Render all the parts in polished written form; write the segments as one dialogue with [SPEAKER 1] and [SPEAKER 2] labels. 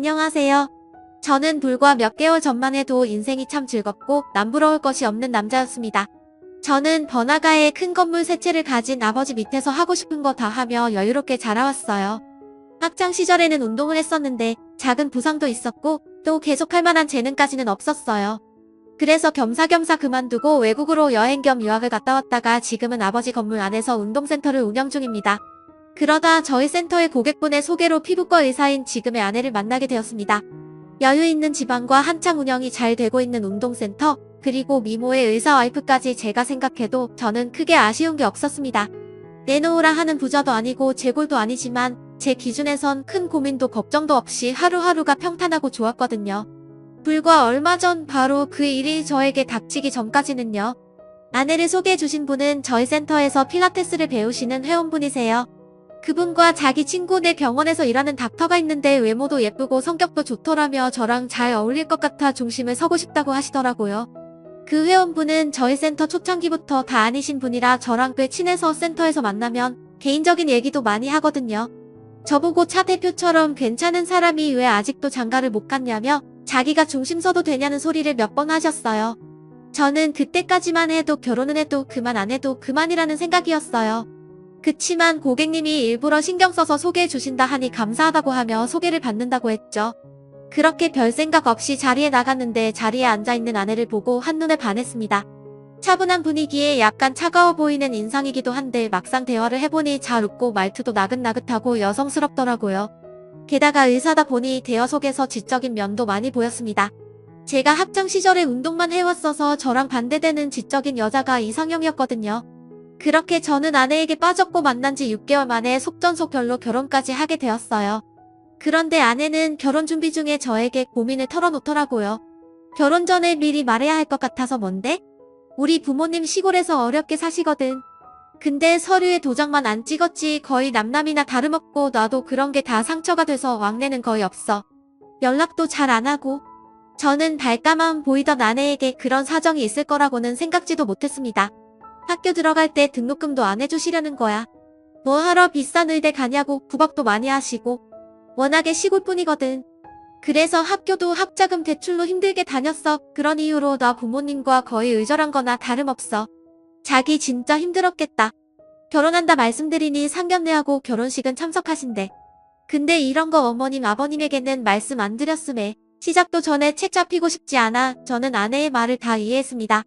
[SPEAKER 1] 안녕하세요. 저는 불과 몇 개월 전만 해도 인생이 참 즐겁고 남부러울 것이 없는 남자였습니다. 저는 번화가에 큰 건물 세 채를 가진 아버지 밑에서 하고 싶은 거 다 하며 여유롭게 자라왔어요. 학창 시절에는 운동을 했었는데 작은 부상도 있었고 또 계속할 만한 재능까지는 없었어요. 그래서 겸사겸사 그만두고 외국으로 여행 겸 유학을 갔다 왔다가 지금은 아버지 건물 안에서 운동센터를 운영 중입니다. 그러다 저희 센터의 고객분의 소개로 피부과 의사인 지금의 아내를 만나게 되었습니다. 여유 있는 집안과 한창 운영이 잘 되고 있는 운동센터, 그리고 미모의 의사 와이프까지 제가 생각해도 저는 크게 아쉬운 게 없었습니다. 내놓으라 하는 부자도 아니고 재골도 아니지만 제 기준에선 큰 고민도 걱정도 없이 하루하루가 평탄하고 좋았거든요. 불과 얼마 전 바로 그 일이 저에게 닥치기 전까지는요. 아내를 소개해 주신 분은 저희 센터에서 필라테스를 배우시는 회원분이세요. 그분과 자기 친구네 병원에서 일하는 닥터가 있는데 외모도 예쁘고 성격도 좋더라며 저랑 잘 어울릴 것 같아 중심을 서고 싶다고 하시더라고요. 그 회원분은 저희 센터 초창기부터 다 아니신 분이라 저랑 꽤 친해서 센터에서 만나면 개인적인 얘기도 많이 하거든요. 저보고 차 대표처럼 괜찮은 사람이 왜 아직도 장가를 못 갔냐며 자기가 중심 서도 되냐는 소리를 몇 번 하셨어요. 저는 그때까지만 해도 결혼은 해도 그만 안 해도 그만이라는 생각이었어요. 그치만 고객님이 일부러 신경 써서 소개해 주신다 하니 감사하다고 하며 소개를 받는다고 했죠. 그렇게 별 생각 없이 자리에 나갔는데 자리에 앉아있는 아내를 보고 한눈에 반했습니다. 차분한 분위기에 약간 차가워 보이는 인상이기도 한데 막상 대화를 해보니 잘 웃고 말투도 나긋나긋하고 여성스럽더라고요. 게다가 의사다 보니 대화 속에서 지적인 면도 많이 보였습니다. 제가 학창 시절에 운동만 해왔어서 저랑 반대되는 지적인 여자가 이상형이었거든요. 그렇게 저는 아내에게 빠졌고 만난 지 6개월 만에 속전속결로 결혼까지 하게 되었어요. 그런데 아내는 결혼 준비 중에 저에게 고민을 털어놓더라고요. 결혼 전에 미리 말해야 할 것 같아서 뭔데? 우리 부모님 시골에서 어렵게 사시거든. 근데 서류에 도장만 안 찍었지 거의 남남이나 다름없고 나도 그런 게 다 상처가 돼서 왕래는 거의 없어. 연락도 잘 안 하고. 저는 발까만 보이던 아내에게 그런 사정이 있을 거라고는 생각지도 못했습니다. 학교 들어갈 때 등록금도 안 해주시려는 거야. 뭐 하러 비싼 의대 가냐고 구박도 많이 하시고. 워낙에 시골뿐이거든. 그래서 학교도 학자금 대출로 힘들게 다녔어. 그런 이유로 나 부모님과 거의 의절한 거나 다름없어. 자기 진짜 힘들었겠다. 결혼한다 말씀드리니 상견례하고 결혼식은 참석하신대. 근데 이런 거 어머님 아버님에게는 말씀 안 드렸음에 시작도 전에 책 잡히고 싶지 않아 저는 아내의 말을 다 이해했습니다.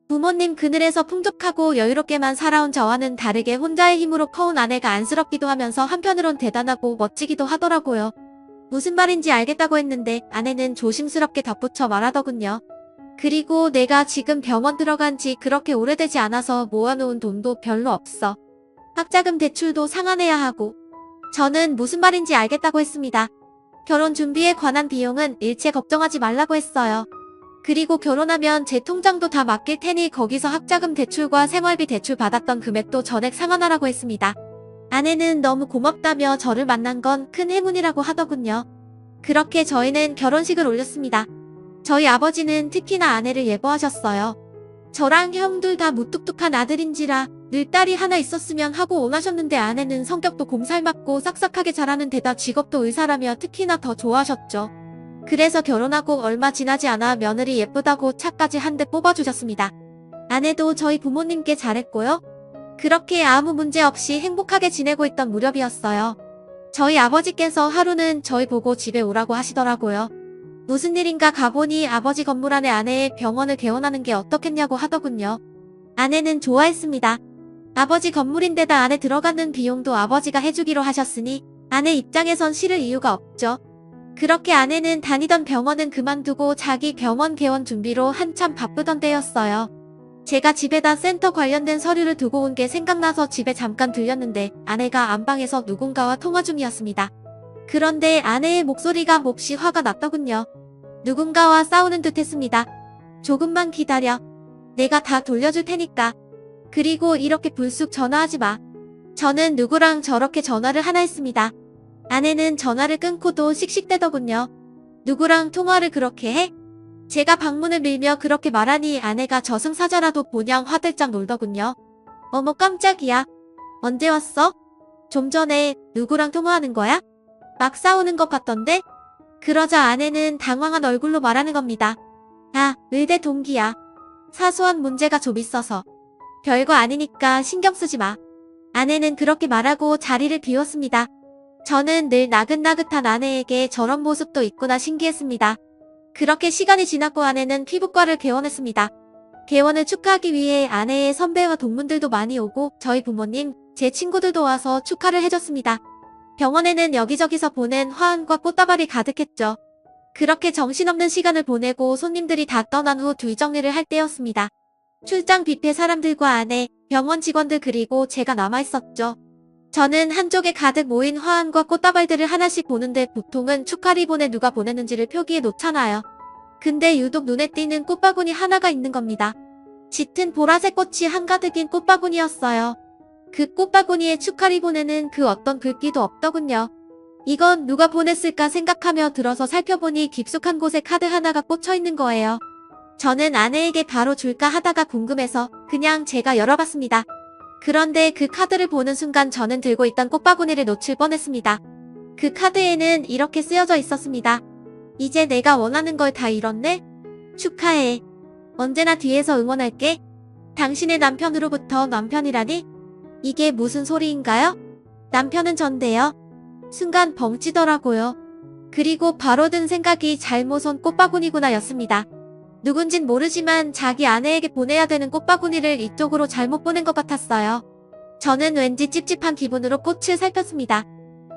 [SPEAKER 1] 부모님 그늘에서 풍족하고 여유롭게만 살아온 저와는 다르게 혼자의 힘으로 커온 아내가 안쓰럽기도 하면서 한편으론 대단하고 멋지기도 하더라고요. 무슨 말인지 알겠다고 했는데 아내는 조심스럽게 덧붙여 말하더군요. 그리고 내가 지금 병원 들어간 지 그렇게 오래되지 않아서 모아놓은 돈도 별로 없어. 학자금 대출도 상환해야 하고. 저는 무슨 말인지 알겠다고 했습니다. 결혼 준비에 관한 비용은 일체 걱정하지 말라고 했어요. 그리고 결혼하면 제 통장도 다 맡길 테니 거기서 학자금 대출과 생활비 대출 받았던 금액도 전액 상환하라고 했습니다. 아내는 너무 고맙다며 저를 만난 건 큰 행운이라고 하더군요. 그렇게 저희는 결혼식을 올렸습니다. 저희 아버지는 특히나 아내를 예뻐하셨어요. 저랑 형들 다 무뚝뚝한 아들인지라 늘 딸이 하나 있었으면 하고 원하셨는데 아내는 성격도 곰살맞고 싹싹하게 자라는 데다 직업도 의사라며 특히나 더 좋아하셨죠. 그래서 결혼하고 얼마 지나지 않아 며느리 예쁘다고 차까지 한 대 뽑아주셨습니다. 아내도 저희 부모님께 잘했고요. 그렇게 아무 문제 없이 행복하게 지내고 있던 무렵이었어요. 저희 아버지께서 하루는 저희 보고 집에 오라고 하시더라고요. 무슨 일인가 가보니 아버지 건물 안에 아내의 병원을 개원하는 게 어떻겠냐고 하더군요. 아내는 좋아했습니다. 아버지 건물인데다 안에 들어가는 비용도 아버지가 해주기로 하셨으니 아내 입장에선 싫을 이유가 없죠. 그렇게 아내는 다니던 병원은 그만두고 자기 병원 개원 준비로 한참 바쁘던 때였어요. 제가 집에다 센터 관련된 서류를 두고 온 게 생각나서 집에 잠깐 들렸는데 아내가 안방에서 누군가와 통화 중이었습니다. 그런데 아내의 목소리가 몹시 화가 났더군요. 누군가와 싸우는 듯 했습니다. 조금만 기다려. 내가 다 돌려줄 테니까. 그리고 이렇게 불쑥 전화하지 마. 저는 누구랑 저렇게 전화를 하나 했습니다. 아내는 전화를 끊고도 씩씩대더군요. 누구랑 통화를 그렇게 해? 제가 방문을 밀며 그렇게 말하니 아내가 저승사자라도 보냥 화들짝 놀더군요. 어머 깜짝이야. 언제 왔어? 좀 전에 누구랑 통화하는 거야? 막 싸우는 것 같던데? 그러자 아내는 당황한 얼굴로 말하는 겁니다. 아, 의대 동기야. 사소한 문제가 좀 있어서. 별거 아니니까 신경 쓰지 마. 아내는 그렇게 말하고 자리를 비웠습니다. 저는 늘 나긋나긋한 아내에게 저런 모습도 있구나 신기했습니다. 그렇게 시간이 지났고 아내는 피부과를 개원했습니다. 개원을 축하하기 위해 아내의 선배와 동문들도 많이 오고 저희 부모님, 제 친구들도 와서 축하를 해줬습니다. 병원에는 여기저기서 보낸 화환과 꽃다발이 가득했죠. 그렇게 정신없는 시간을 보내고 손님들이 다 떠난 후 뒷정리를 할 때였습니다. 출장 뷔페 사람들과 아내, 병원 직원들 그리고 제가 남아있었죠. 저는 한쪽에 가득 모인 화환과 꽃다발들을 하나씩 보는데 보통은 축하 리본에 누가 보냈는지를 표기해 놓잖아요. 근데 유독 눈에 띄는 꽃바구니 하나가 있는 겁니다. 짙은 보라색 꽃이 한가득인 꽃바구니였어요. 그 꽃바구니의 축하 리본에는 그 어떤 글귀도 없더군요. 이건 누가 보냈을까 생각하며 들어서 살펴보니 깊숙한 곳에 카드 하나가 꽂혀 있는 거예요. 저는 아내에게 바로 줄까 하다가 궁금해서 그냥 제가 열어봤습니다. 그런데 그 카드를 보는 순간 저는 들고 있던 꽃바구니를 놓칠 뻔했습니다. 그 카드에는 이렇게 쓰여져 있었습니다. 이제 내가 원하는 걸 다 이뤘네? 축하해. 언제나 뒤에서 응원할게. 당신의 남편으로부터 남편이라니? 이게 무슨 소리인가요? 남편은 전데요. 순간 벙찌더라고요. 그리고 바로 든 생각이 잘못 온 꽃바구니구나 였습니다. 누군진 모르지만 자기 아내에게 보내야 되는 꽃바구니를 이쪽으로 잘못 보낸 것 같았어요. 저는 왠지 찝찝한 기분으로 꽃을 살폈습니다.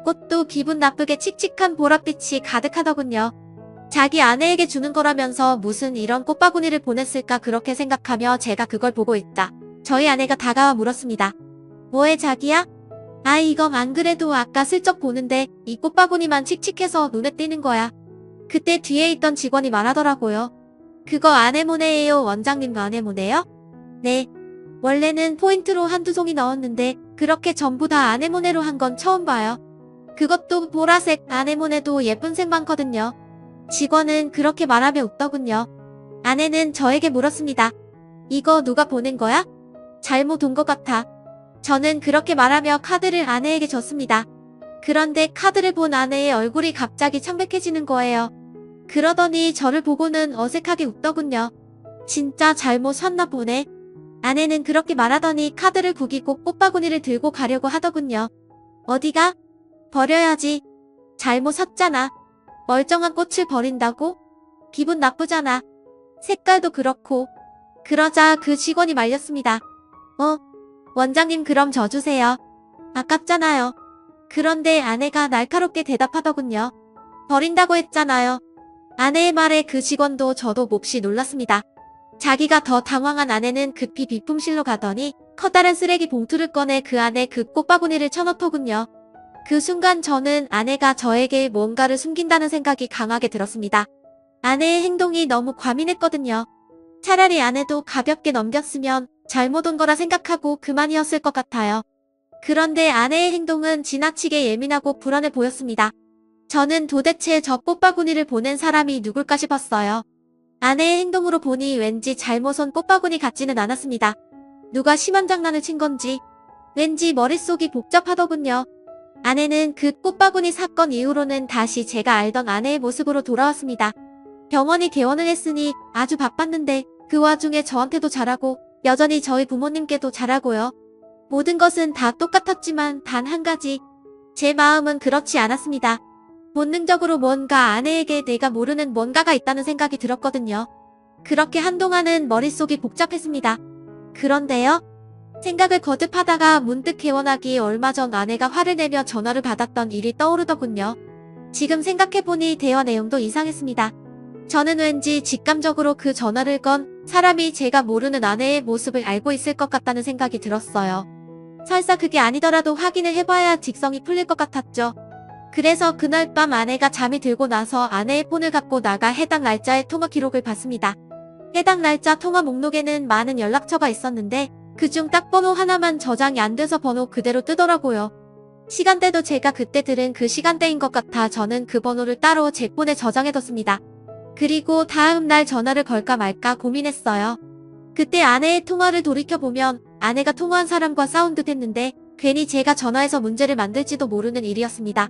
[SPEAKER 1] 꽃도 기분 나쁘게 칙칙한 보랏빛이 가득하더군요. 자기 아내에게 주는 거라면서 무슨 이런 꽃바구니를 보냈을까 그렇게 생각하며 제가 그걸 보고 있다. 저희 아내가 다가와 물었습니다. 뭐해 자기야? 아 이거 안 그래도 아까 슬쩍 보는데 이 꽃바구니만 칙칙해서 눈에 띄는 거야. 그때 뒤에 있던 직원이 말하더라고요. 그거 아네모네예요. 원장님 아네모네요? 네. 원래는 포인트로 한두 송이 넣었는데 그렇게 전부 다 아네모네로 한 건 처음 봐요. 그것도 보라색 아네모네도 예쁜 색 많거든요. 직원은 그렇게 말하며 웃더군요. 아내는 저에게 물었습니다. 이거 누가 보낸 거야? 잘못 온 것 같아. 저는 그렇게 말하며 카드를 아내에게 줬습니다. 그런데 카드를 본 아내의 얼굴이 갑자기 창백해지는 거예요. 그러더니 저를 보고는 어색하게 웃더군요. 진짜 잘못 샀나 보네. 아내는 그렇게 말하더니 카드를 구기고 꽃바구니를 들고 가려고 하더군요. 어디가? 버려야지. 잘못 샀잖아. 멀쩡한 꽃을 버린다고? 기분 나쁘잖아. 색깔도 그렇고. 그러자 그 직원이 말렸습니다. 원장님 그럼 저 주세요. 아깝잖아요. 그런데 아내가 날카롭게 대답하더군요. 버린다고 했잖아요. 아내의 말에 그 직원도 저도 몹시 놀랐습니다. 자기가 더 당황한 아내는 급히 비품실로 가더니 커다란 쓰레기 봉투를 꺼내 그 안에 그 꽃바구니를 쳐넣더군요. 그 순간 저는 아내가 저에게 뭔가를 숨긴다는 생각이 강하게 들었습니다. 아내의 행동이 너무 과민했거든요. 차라리 아내도 가볍게 넘겼으면 잘못 온 거라 생각하고 그만이었을 것 같아요. 그런데 아내의 행동은 지나치게 예민하고 불안해 보였습니다. 저는 도대체 저 꽃바구니를 보낸 사람이 누굴까 싶었어요. 아내의 행동으로 보니 왠지 잘못 온 꽃바구니 같지는 않았습니다. 누가 심한 장난을 친 건지 왠지 머릿속이 복잡하더군요. 아내는 그 꽃바구니 사건 이후로는 다시 제가 알던 아내의 모습으로 돌아왔습니다. 병원이 개원을 했으니 아주 바빴는데 그 와중에 저한테도 잘하고 여전히 저희 부모님께도 잘하고요. 모든 것은 다 똑같았지만 단 한 가지. 제 마음은 그렇지 않았습니다. 본능적으로 뭔가 아내에게 내가 모르는 뭔가가 있다는 생각이 들었거든요. 그렇게 한동안은 머릿속이 복잡했습니다. 그런데요? 생각을 거듭하다가 문득 개원하기 얼마 전 아내가 화를 내며 전화를 받았던 일이 떠오르더군요. 지금 생각해보니 대화 내용도 이상했습니다. 저는 왠지 직감적으로 그 전화를 건 사람이 제가 모르는 아내의 모습을 알고 있을 것 같다는 생각이 들었어요. 설사 그게 아니더라도 확인을 해봐야 직성이 풀릴 것 같았죠. 그래서 그날 밤 아내가 잠이 들고 나서 아내의 폰을 갖고 나가 해당 날짜의 통화 기록을 봤습니다. 해당 날짜 통화 목록에는 많은 연락처가 있었는데 그중 딱 번호 하나만 저장이 안 돼서 번호 그대로 뜨더라고요. 시간대도 제가 그때 들은 그 시간대인 것 같아 저는 그 번호를 따로 제 폰에 저장해뒀습니다. 그리고 다음 날 전화를 걸까 말까 고민했어요. 그때 아내의 통화를 돌이켜보면 아내가 통화한 사람과 싸운 듯 했는데 괜히 제가 전화해서 문제를 만들지도 모르는 일이었습니다.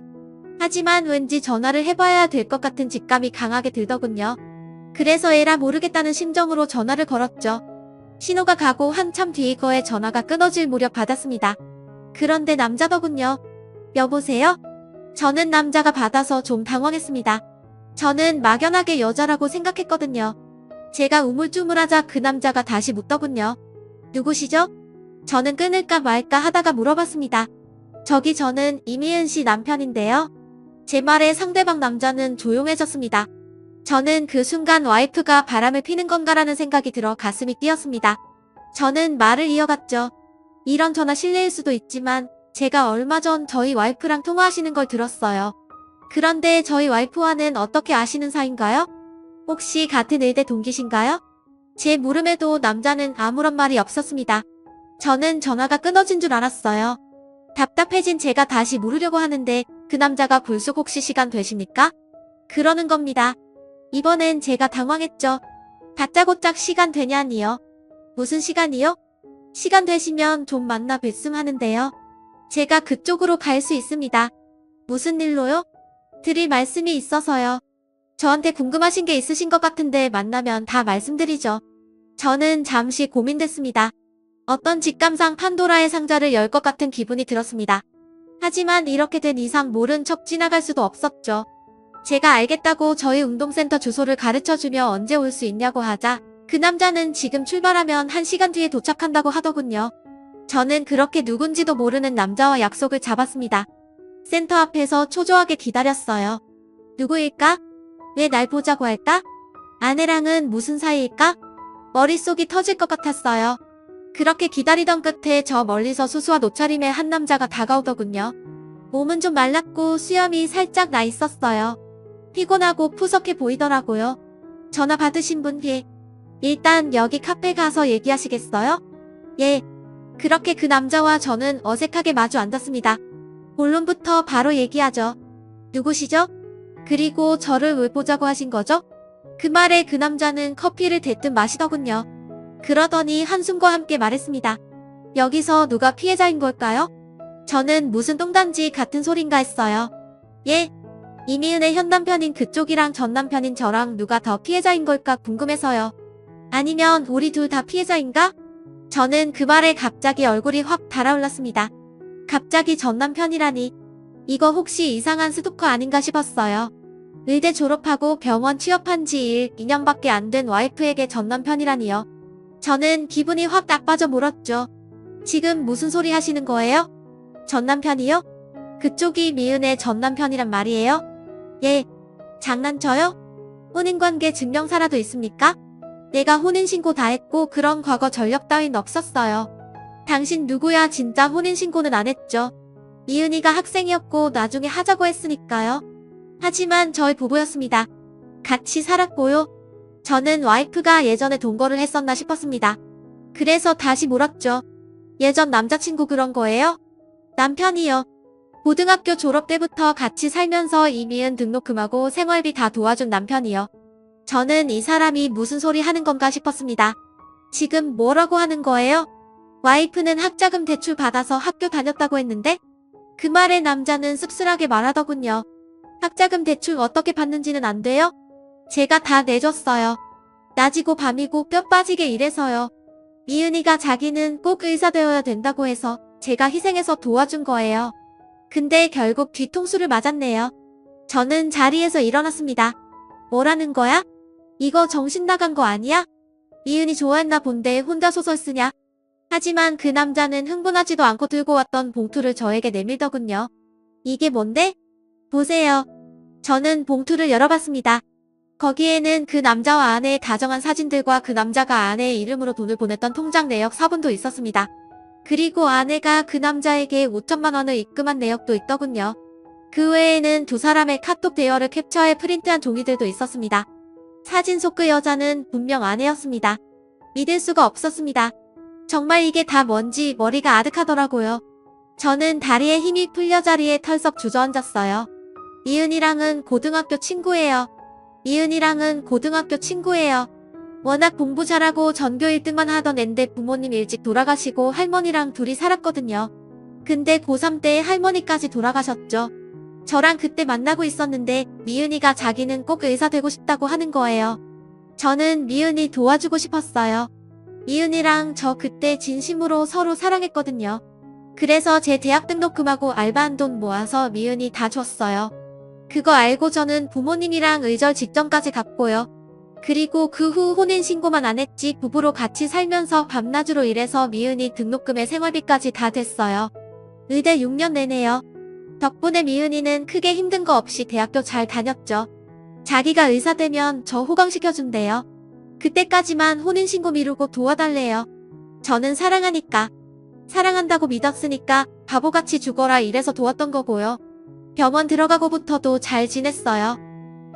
[SPEAKER 1] 하지만 왠지 전화를 해봐야 될 것 같은 직감이 강하게 들더군요. 그래서 에라 모르겠다는 심정으로 전화를 걸었죠. 신호가 가고 한참 뒤 거에 전화가 끊어질 무렵 받았습니다. 그런데 남자더군요. 여보세요? 저는 남자가 받아서 좀 당황했습니다. 저는 막연하게 여자라고 생각했거든요. 제가 우물쭈물하자 그 남자가 다시 묻더군요. 누구시죠? 저는 끊을까 말까 하다가 물어봤습니다. 저는 이미은 씨 남편인데요. 제 말에 상대방 남자는 조용해졌습니다. 저는 그 순간 와이프가 바람을 피는 건가라는 생각이 들어 가슴이 뛰었습니다. 저는 말을 이어갔죠. 이런 전화 실례일 수도 있지만 제가 얼마 전 저희 와이프랑 통화하시는 걸 들었어요. 그런데 저희 와이프와는 어떻게 아시는 사이인가요? 혹시 같은 의대 동기신가요? 제 물음에도 남자는 아무런 말이 없었습니다. 저는 전화가 끊어진 줄 알았어요. 답답해진 제가 다시 물으려고 하는데 그 남자가 불쑥 혹시 시간 되십니까? 그러는 겁니다. 이번엔 제가 당황했죠. 다짜고짜 시간 되냐니요. 무슨 시간이요? 시간 되시면 좀 만나 뵀음 하는데요. 제가 그쪽으로 갈 수 있습니다. 무슨 일로요? 드릴 말씀이 있어서요. 저한테 궁금하신 게 있으신 것 같은데 만나면 다 말씀드리죠. 저는 잠시 고민됐습니다. 어떤 직감상 판도라의 상자를 열 것 같은 기분이 들었습니다. 하지만 이렇게 된 이상 모른 척 지나갈 수도 없었죠. 제가 알겠다고 저희 운동센터 주소를 가르쳐주며 언제 올 수 있냐고 하자 그 남자는 지금 출발하면 1시간 뒤에 도착한다고 하더군요. 저는 그렇게 누군지도 모르는 남자와 약속을 잡았습니다. 센터 앞에서 초조하게 기다렸어요. 누구일까? 왜 날 보자고 할까? 아내랑은 무슨 사이일까? 머릿속이 터질 것 같았어요. 그렇게 기다리던 끝에 저 멀리서 수수와 옷차림의 한 남자가 다가오더군요. 몸은 좀 말랐고 수염이 살짝 나 있었어요. 피곤하고 푸석해 보이더라고요. 전화 받으신 분 예. 일단 여기 카페 가서 얘기하시겠어요? 예. 그렇게 그 남자와 저는 어색하게 마주 앉았습니다. 본론부터 바로 얘기하죠. 누구시죠? 그리고 저를 왜 보자고 하신 거죠? 그 말에 그 남자는 커피를 대뜸 마시더군요. 그러더니 한숨과 함께 말했습니다. 여기서 누가 피해자인 걸까요? 저는 무슨 똥단지 같은 소린가 했어요. 예. 이미은의 현 남편인 그쪽이랑 전 남편인 저랑 누가 더 피해자인 걸까 궁금해서요. 아니면 우리 둘 다 피해자인가? 저는 그 말에 갑자기 얼굴이 확 달아올랐습니다. 갑자기 전 남편이라니. 이거 혹시 이상한 스토커 아닌가 싶었어요. 의대 졸업하고 병원 취업한 지 2년밖에 안 된 와이프에게 전 남편이라니요. 저는 기분이 확 나빠져 물었죠. 지금 무슨 소리 하시는 거예요? 전 남편이요? 그쪽이 미은의 전 남편이란 말이에요? 예. 장난쳐요? 혼인관계 증명사라도 있습니까? 내가 혼인신고 다 했고 그런 과거 전력 따윈 없었어요. 당신 누구야? 진짜 혼인신고는 안 했죠. 미은이가 학생이었고 나중에 하자고 했으니까요. 하지만 저희 부부였습니다. 같이 살았고요. 저는 와이프가 예전에 동거를 했었나 싶었습니다. 그래서 다시 물었죠. 예전 남자친구 그런 거예요? 남편이요. 고등학교 졸업 때부터 같이 살면서 이미은 등록금하고 생활비 다 도와준 남편이요. 저는 이 사람이 무슨 소리 하는 건가 싶었습니다. 지금 뭐라고 하는 거예요? 와이프는 학자금 대출 받아서 학교 다녔다고 했는데? 그 말에 남자는 씁쓸하게 말하더군요. 학자금 대출 어떻게 받는지는 안 돼요? 제가 다 내줬어요. 낮이고 밤이고 뼈 빠지게 일해서요. 미은이가 자기는 꼭 의사 되어야 된다고 해서 제가 희생해서 도와준 거예요. 근데 결국 뒤통수를 맞았네요. 저는 자리에서 일어났습니다. 뭐라는 거야? 이거 정신 나간 거 아니야? 미은이 좋아했나 본데 혼자 소설 쓰냐? 하지만 그 남자는 흥분하지도 않고 들고 왔던 봉투를 저에게 내밀더군요. 이게 뭔데? 보세요. 저는 봉투를 열어봤습니다. 거기에는 그 남자와 아내의 다정한 사진들과 그 남자가 아내의 이름으로 돈을 보냈던 통장 내역 사본도 있었습니다. 그리고 아내가 그 남자에게 5천만 원을 입금한 내역도 있더군요. 그 외에는 두 사람의 카톡 대화를 캡처해 프린트한 종이들도 있었습니다. 사진 속 그 여자는 분명 아내였습니다. 믿을 수가 없었습니다. 정말 이게 다 뭔지 머리가 아득하더라고요. 저는 다리에 힘이 풀려 자리에 털썩 주저앉았어요. 미은이랑은 고등학교 친구예요. 미은이랑은 고등학교 친구예요. 워낙 공부 잘하고 전교 1등만 하던 앤데 부모님 일찍 돌아가시고 할머니랑 둘이 살았거든요. 근데 고3 때 할머니까지 돌아가셨죠. 저랑 그때 만나고 있었는데 미은이가 자기는 꼭 의사 되고 싶다고 하는 거예요. 저는 미은이 도와주고 싶었어요. 미은이랑 저 그때 진심으로 서로 사랑했거든요. 그래서 제 대학 등록금하고 알바한 돈 모아서 미은이 다 줬어요. 그거 알고 저는 부모님이랑 의절 직전까지 갔고요. 그리고 그 후 혼인신고만 안 했지 부부로 같이 살면서 밤낮으로 일해서 미은이 등록금에 생활비까지 다 됐어요. 의대 6년 내내요. 덕분에 미은이는 크게 힘든 거 없이 대학교 잘 다녔죠. 자기가 의사 되면 저 호강시켜준대요. 그때까지만 혼인신고 미루고 도와달래요. 저는 사랑하니까. 사랑한다고 믿었으니까 바보같이 죽어라 이래서 도왔던 거고요. 병원 들어가고부터도 잘 지냈어요.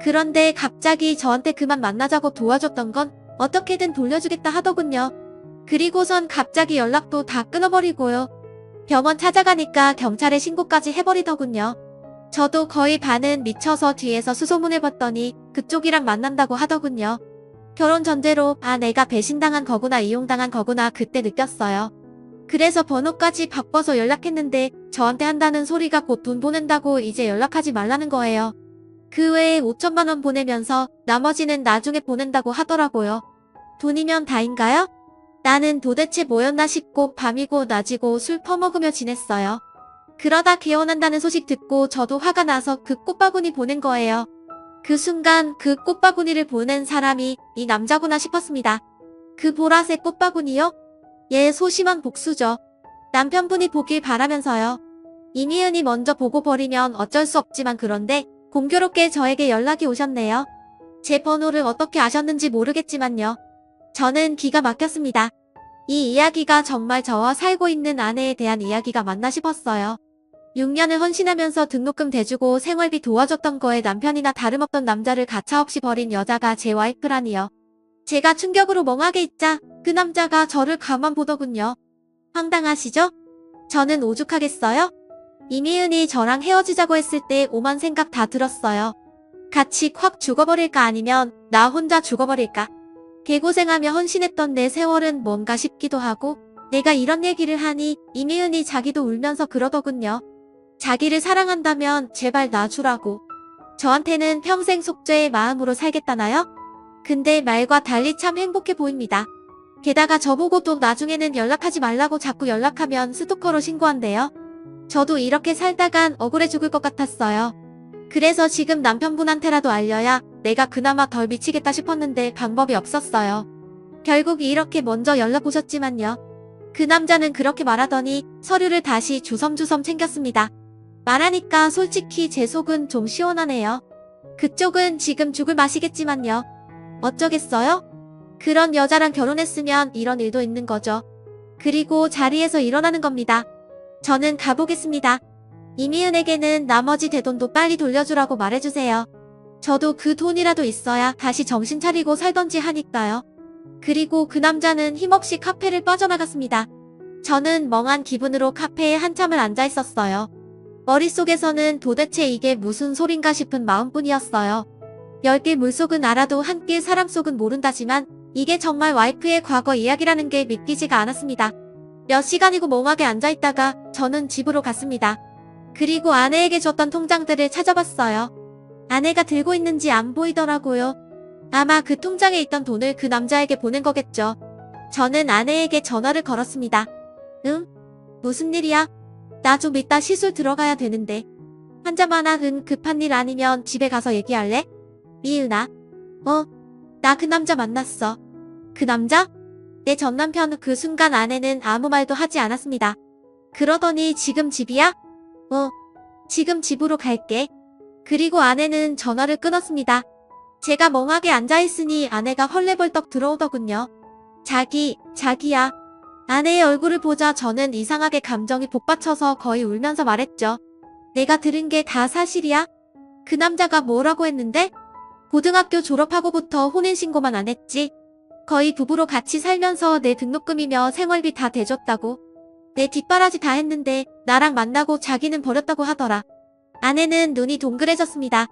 [SPEAKER 1] 그런데 갑자기 저한테 그만 만나자고 도와줬던 건 어떻게든 돌려주겠다 하더군요. 그리고선 갑자기 연락도 다 끊어버리고요. 병원 찾아가니까 경찰에 신고까지 해버리더군요. 저도 거의 반은 미쳐서 뒤에서 수소문해봤더니 그쪽이랑 만난다고 하더군요. 결혼 전제로 내가 배신당한 거구나 이용당한 거구나 그때 느꼈어요. 그래서 번호까지 바꿔서 연락했는데 저한테 한다는 소리가 곧 돈 보낸다고 이제 연락하지 말라는 거예요. 그 외에 5천만 원 보내면서 나머지는 나중에 보낸다고 하더라고요. 돈이면 다인가요? 나는 도대체 뭐였나 싶고 밤이고 낮이고 술 퍼먹으며 지냈어요. 그러다 개원한다는 소식 듣고 저도 화가 나서 그 꽃바구니 보낸 거예요. 그 순간 그 꽃바구니를 보낸 사람이 이 남자구나 싶었습니다. 그 보라색 꽃바구니요? 소심한 복수죠. 남편분이 보길 바라면서요. 이미은이 먼저 보고 버리면 어쩔 수 없지만 그런데 공교롭게 저에게 연락이 오셨네요. 제 번호를 어떻게 아셨는지 모르겠지만요. 저는 기가 막혔습니다. 이 이야기가 정말 저와 살고 있는 아내에 대한 이야기가 맞나 싶었어요. 6년을 헌신하면서 등록금 대주고 생활비 도와줬던 거에 남편이나 다름없던 남자를 가차없이 버린 여자가 제 와이프라니요. 제가 충격으로 멍하게 있자 그 남자가 저를 가만 보더군요. 황당하시죠? 저는 오죽하겠어요? 이미은이 저랑 헤어지자고 했을 때 오만 생각 다 들었어요. 같이 확 죽어버릴까 아니면 나 혼자 죽어버릴까. 개고생하며 헌신했던 내 세월은 뭔가 싶기도 하고 내가 이런 얘기를 하니 이미은이 자기도 울면서 그러더군요. 자기를 사랑한다면 제발 놔주라고. 저한테는 평생 속죄의 마음으로 살겠다나요? 근데 말과 달리 참 행복해 보입니다. 게다가 저보고 또 나중에는 연락하지 말라고 자꾸 연락하면 스토커로 신고한대요. 저도 이렇게 살다간 억울해 죽을 것 같았어요. 그래서 지금 남편분한테라도 알려야 내가 그나마 덜 미치겠다 싶었는데 방법이 없었어요. 결국 이렇게 먼저 연락 오셨지만요. 그 남자는 그렇게 말하더니 서류를 다시 주섬주섬 챙겼습니다. 말하니까 솔직히 제 속은 좀 시원하네요. 그쪽은 지금 죽을 맛이겠지만요. 어쩌겠어요? 그런 여자랑 결혼했으면 이런 일도 있는 거죠. 그리고 자리에서 일어나는 겁니다. 저는 가보겠습니다. 이미은에게는 나머지 대돈도 빨리 돌려주라고 말해주세요. 저도 그 돈이라도 있어야 다시 정신 차리고 살던지 하니까요. 그리고 그 남자는 힘없이 카페를 빠져나갔습니다. 저는 멍한 기분으로 카페에 한참을 앉아 있었어요. 머릿속에서는 도대체 이게 무슨 소린가 싶은 마음뿐이었어요. 10길 물속은 알아도 한 길 사람 속은 모른다지만 이게 정말 와이프의 과거 이야기라는 게 믿기지가 않았습니다. 몇 시간이고 멍하게 앉아있다가 저는 집으로 갔습니다. 그리고 아내에게 줬던 통장들을 찾아봤어요. 아내가 들고 있는지 안 보이더라고요. 아마 그 통장에 있던 돈을 그 남자에게 보낸 거겠죠. 저는 아내에게 전화를 걸었습니다. 응? 무슨 일이야? 나 좀 이따 시술 들어가야 되는데. 환자만아 급한 일 아니면 집에 가서 얘기할래? 미은아. 나 그 남자 만났어. 그 남자? 내 전남편. 그 순간 아내는 아무 말도 하지 않았습니다. 그러더니 지금 집이야? 지금 집으로 갈게. 그리고 아내는 전화를 끊었습니다. 제가 멍하게 앉아있으니 아내가 헐레벌떡 들어오더군요. 자기야. 아내의 얼굴을 보자 저는 이상하게 감정이 복받쳐서 거의 울면서 말했죠. 내가 들은 게 다 사실이야? 그 남자가 뭐라고 했는데? 고등학교 졸업하고부터 혼인신고만 안 했지. 거의 부부로 같이 살면서 내 등록금이며 생활비 다 대줬다고. 내 뒷바라지 다 했는데 나랑 만나고 자기는 버렸다고 하더라. 아내는 눈이 동그래졌습니다.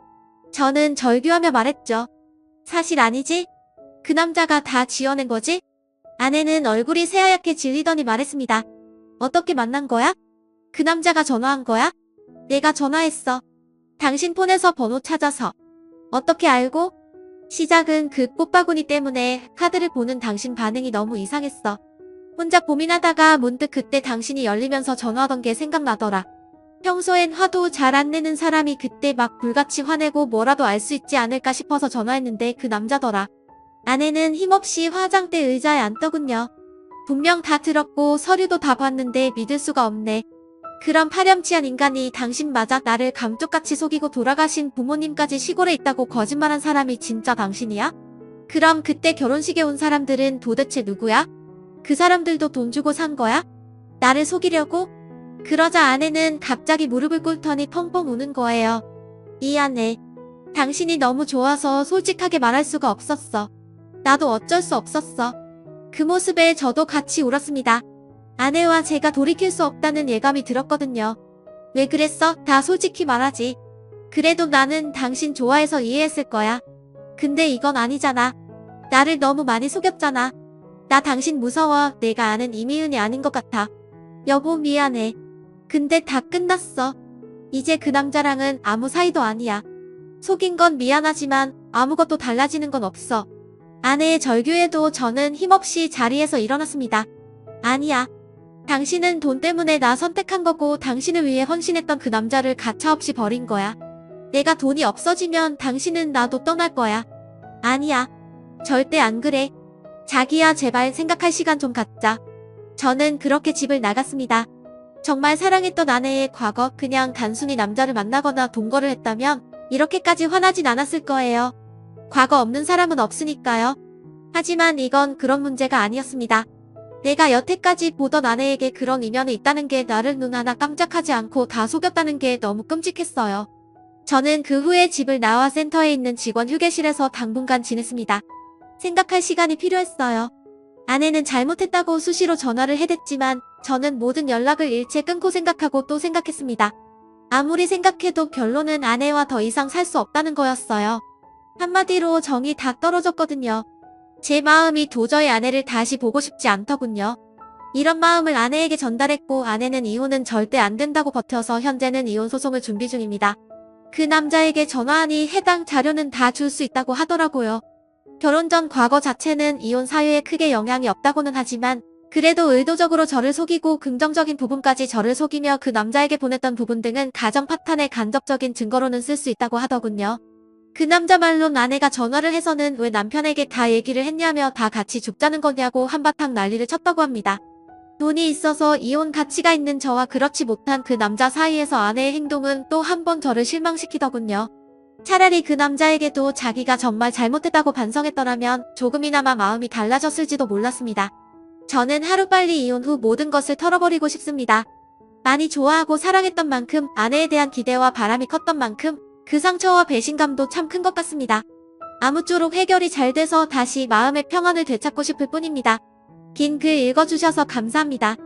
[SPEAKER 1] 저는 절규하며 말했죠. 사실 아니지? 그 남자가 다 지어낸 거지? 아내는 얼굴이 새하얗게 질리더니 말했습니다. 어떻게 만난 거야? 그 남자가 전화한 거야? 내가 전화했어. 당신 폰에서 번호 찾아서. 어떻게 알고? 시작은 그 꽃바구니 때문에 카드를 보는 당신 반응이 너무 이상했어. 혼자 고민하다가 문득 그때 당신이 열리면서 전화하던 게 생각나더라. 평소엔 화도 잘 안 내는 사람이 그때 막 불같이 화내고 뭐라도 알 수 있지 않을까 싶어서 전화했는데 그 남자더라. 아내는 힘없이 화장대 의자에 앉더군요. 분명 다 들었고 서류도 다 봤는데 믿을 수가 없네. 그런 파렴치한 인간이 당신 맞아? 나를 감쪽같이 속이고 돌아가신 부모님까지 시골에 있다고 거짓말한 사람이 진짜 당신이야? 그럼 그때 결혼식에 온 사람들은 도대체 누구야? 그 사람들도 돈 주고 산 거야? 나를 속이려고? 그러자 아내는 갑자기 무릎을 꿇더니 펑펑 우는 거예요. 미안해. 당신이 너무 좋아서 솔직하게 말할 수가 없었어. 나도 어쩔 수 없었어. 그 모습에 저도 같이 울었습니다. 아내와 제가 돌이킬 수 없다는 예감이 들었거든요. 왜 그랬어? 다 솔직히 말하지. 그래도 나는 당신 좋아해서 이해했을 거야. 근데 이건 아니잖아. 나를 너무 많이 속였잖아. 나 당신 무서워. 내가 아는 이미은이 아닌 것 같아. 여보 미안해. 근데 다 끝났어. 이제 그 남자랑은 아무 사이도 아니야. 속인 건 미안하지만 아무것도 달라지는 건 없어. 아내의 절규에도 저는 힘없이 자리에서 일어났습니다. 아니야. 당신은 돈 때문에 나 선택한 거고 당신을 위해 헌신했던 그 남자를 가차없이 버린 거야. 내가 돈이 없어지면 당신은 나도 떠날 거야. 아니야. 절대 안 그래. 자기야 제발 생각할 시간 좀 갖자. 저는 그렇게 집을 나갔습니다. 정말 사랑했던 아내의 과거 그냥 단순히 남자를 만나거나 동거를 했다면 이렇게까지 화나진 않았을 거예요. 과거 없는 사람은 없으니까요. 하지만 이건 그런 문제가 아니었습니다. 내가 여태까지 보던 아내에게 그런 이면이 있다는 게 나를 눈 하나 깜짝하지 않고 다 속였다는 게 너무 끔찍했어요. 저는 그 후에 집을 나와 센터에 있는 직원 휴게실에서 당분간 지냈습니다. 생각할 시간이 필요했어요. 아내는 잘못했다고 수시로 전화를 해댔지만 저는 모든 연락을 일체 끊고 생각하고 또 생각했습니다. 아무리 생각해도 결론은 아내와 더 이상 살 수 없다는 거였어요. 한마디로 정이 다 떨어졌거든요. 제 마음이 도저히 아내를 다시 보고 싶지 않더군요. 이런 마음을 아내에게 전달했고 아내는 이혼은 절대 안 된다고 버텨서 현재는 이혼 소송을 준비 중입니다. 그 남자에게 전화하니 해당 자료는 다 줄 수 있다고 하더라고요. 결혼 전 과거 자체는 이혼 사유에 크게 영향이 없다고는 하지만 그래도 의도적으로 저를 속이고 긍정적인 부분까지 저를 속이며 그 남자에게 보냈던 부분 등은 가정 파탄의 간접적인 증거로는 쓸 수 있다고 하더군요. 그 남자 말론 아내가 전화를 해서는 왜 남편에게 다 얘기를 했냐며 다 같이 죽자는 거냐고 한바탕 난리를 쳤다고 합니다. 돈이 있어서 이혼 가치가 있는 저와 그렇지 못한 그 남자 사이에서 아내의 행동은 또 한 번 저를 실망시키더군요. 차라리 그 남자에게도 자기가 정말 잘못했다고 반성했더라면 조금이나마 마음이 달라졌을지도 몰랐습니다. 저는 하루빨리 이혼 후 모든 것을 털어버리고 싶습니다. 많이 좋아하고 사랑했던 만큼 아내에 대한 기대와 바람이 컸던 만큼 그 상처와 배신감도 참 큰 것 같습니다. 아무쪼록 해결이 잘 돼서 다시 마음의 평안을 되찾고 싶을 뿐입니다. 긴 글 읽어주셔서 감사합니다.